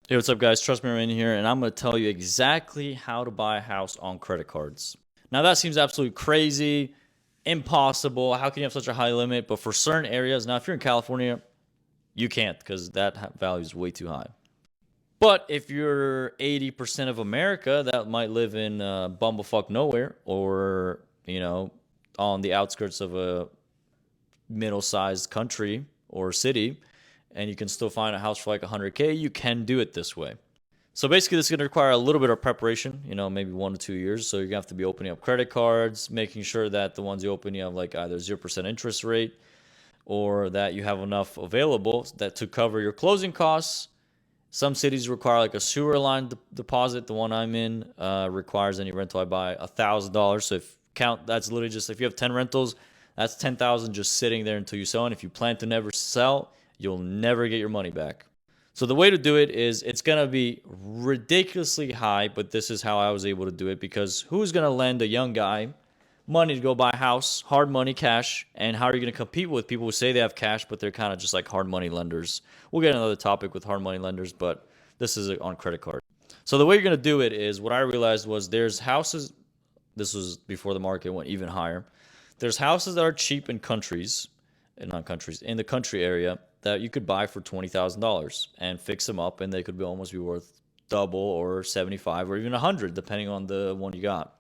Hey, what's up, guys? Trust me, Rain here, and I'm going to tell you exactly how to buy a house on credit cards. Now, that seems absolutely crazy, impossible. How can you have such a high limit? But for certain areas, now, if you're in California, you can't because that value is way too high. But if you're 80% of America that might live in bumblefuck nowhere or, on the outskirts of a middle sized country or city, and you can still find a house for like 100K, you can do it this way. So basically, this is going to require a little bit of preparation, maybe 1 to 2 years. So you're going to have to be opening up credit cards, making sure that the ones you open, you have like either 0% interest rate or that you have enough available that to cover your closing costs. Some cities require like a sewer line deposit. The one I'm in requires any rental I buy $1,000. So if count, that's literally just if you have 10 rentals, that's 10,000 just sitting there until you sell. And if you plan to never sell, you'll never get your money back. So the way to do it is it's going to be ridiculously high, but this is how I was able to do it because who's going to lend a young guy money to go buy a house, hard money, cash, and how are you going to compete with people who say they have cash, but they're kind of just like hard money lenders? We'll get another topic with hard money lenders, but this is on credit card. So the way you're going to do it is what I realized was there's houses, this was before the market went even higher. There's houses that are cheap in countries, and not countries, in the country area that you could buy for $20,000 and fix them up, and they could be almost be worth double or 75 or even 100, depending on the one you got.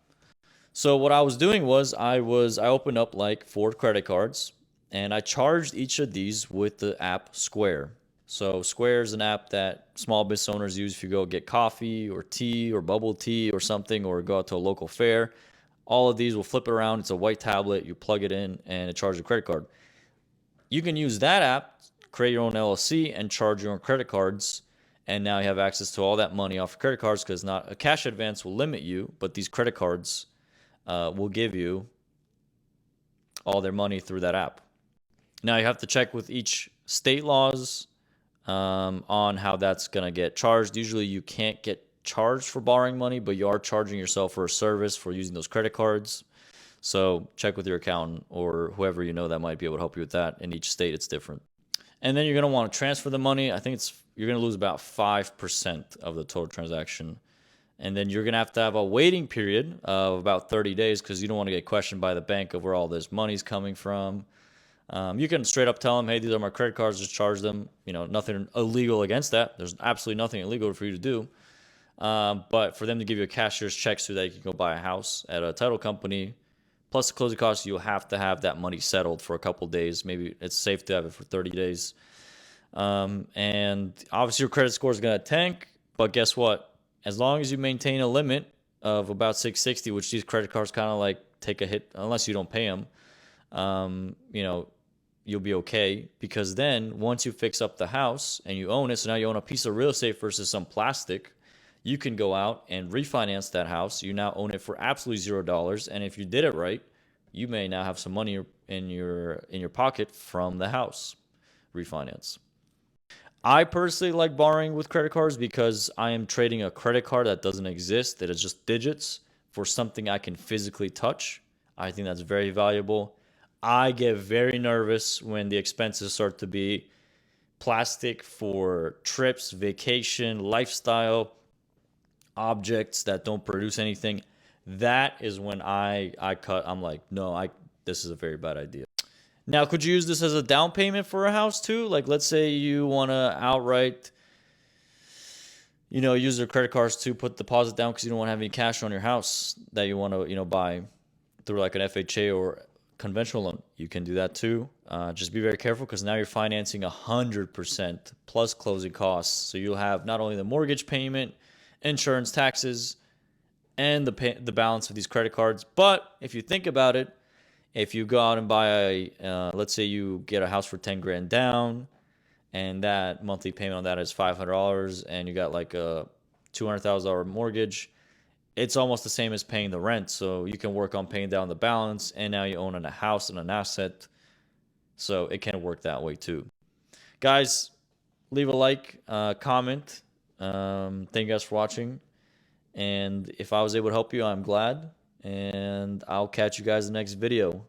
So what I was doing was I opened up like four credit cards and I charged each of these with the app Square. So Square is an app that small business owners use if you go get coffee or tea or bubble tea or something or go out to a local fair. All of these will flip it around. It's a white tablet. You plug it in and it charges a credit card. You can use that app, create your own LLC, and charge your own credit cards. And now you have access to all that money off your credit cards because not a cash advance will limit you, but these credit cards will give you all their money through that app. Now you have to check with each state laws on how that's going to get charged. Usually you can't get charged for borrowing money, but you are charging yourself for a service for using those credit cards. So check with your accountant or whoever you know that might be able to help you with that. In each state, it's different. And then you're going to want to transfer the money. I think you're going to lose about 5% of the total transaction. And then you're going to have a waiting period of about 30 days because you don't want to get questioned by the bank of where all this money's coming from. You can straight up tell them, hey, these are my credit cards, just charge them. Nothing illegal against that. There's absolutely nothing illegal for you to do. But for them to give you a cashier's check so that you can go buy a house at a title company, plus the closing costs, you'll have to have that money settled for a couple days. Maybe it's safe to have it for 30 days. And obviously, your credit score is going to tank. But guess what? As long as you maintain a limit of about 660, which these credit cards kind of like take a hit unless you don't pay them, um, you know, you'll be okay. Because then once you fix up the house and you own it, so now you own a piece of real estate versus some plastic, you can go out and refinance that house. You now own it for absolutely $0. And if you did it right, you may now have some money in your pocket from the house refinance. I personally like borrowing with credit cards because I am trading a credit card that doesn't exist, that is just digits, for something I can physically touch. I think that's very valuable. I get very nervous when the expenses start to be plastic for trips, vacation, lifestyle, objects that don't produce anything. That is when I cut. I'm like, no, this is a very bad idea. Now, could you use this as a down payment for a house too? Like, let's say you want to outright, use your credit cards to put deposit down because you don't want to have any cash on your house that you want to, buy through like an FHA or conventional loan. You can do that too. Just be very careful because now you're financing 100% plus closing costs. So you'll have not only the mortgage payment, insurance, taxes, and the balance of these credit cards. But if you think about it, if you go out and buy let's say you get a house for 10 grand down, and that monthly payment on that is $500, and you got like a $200,000 mortgage, it's almost the same as paying the rent. So you can work on paying down the balance, and now you own a house and an asset. So it can work that way too. Guys, leave a like, comment. Thank you guys for watching. And if I was able to help you, I'm glad. And I'll catch you guys in the next video.